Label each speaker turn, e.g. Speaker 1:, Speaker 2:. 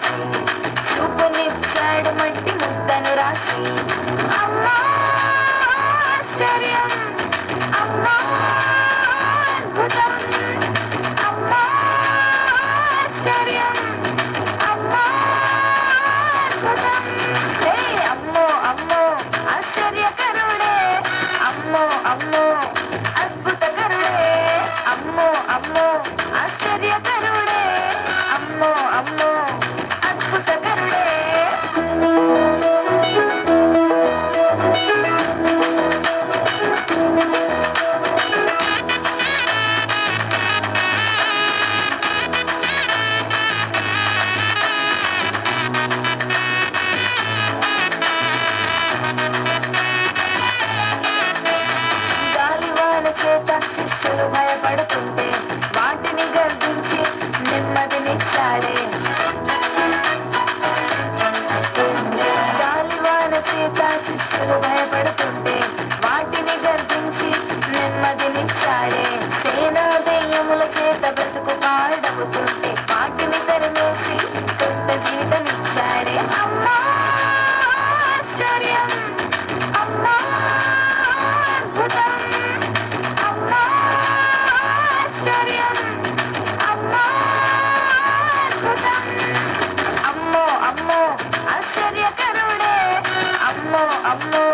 Speaker 1: మరిచి చూపునిచ్చాడు మట్టి ముద్దను రాసి. అమ్మా ఆశ్చర్యం, అమ్మా అద్భుతం, అమ్మా ఆశ్చర్యం, అమ్మా అద్భుతం. హే అమ్మో అమ్మో ఆశ్చర్యకరుడే, అమ్మో అమ్మో అద్భుతకరుడే, అమ్మో అమ్మో ఆశ్చర్యకరుడే, అమ్మో అమ్మో అద్భుతకరుడే. గాలివాన చేత శిష్యులు భయపడుతుంటే వాటిని గర్దించి నెమ్మదినిచ్చాడే. గాలివాన చేత శిష్యులు భయపడుతుంటే వాటిని గర్దించి నెమ్మదినిచ్చాడే. సేనా దెయ్యముల చేత బ్రతుకు పాడవుతుంటే వాటిని తరిమేసి కొత్త జీవితమిచ్చాడే. అమ్మా ఆశ్చర్యం, అమ్మా అద్భుతం, అమ్మా ఆశ్చర్యం, అమ్మా అద్భుతం, అమ్మో అమ్మో ఆశ్చర్యకరుడే, అమ్మో అమ్మో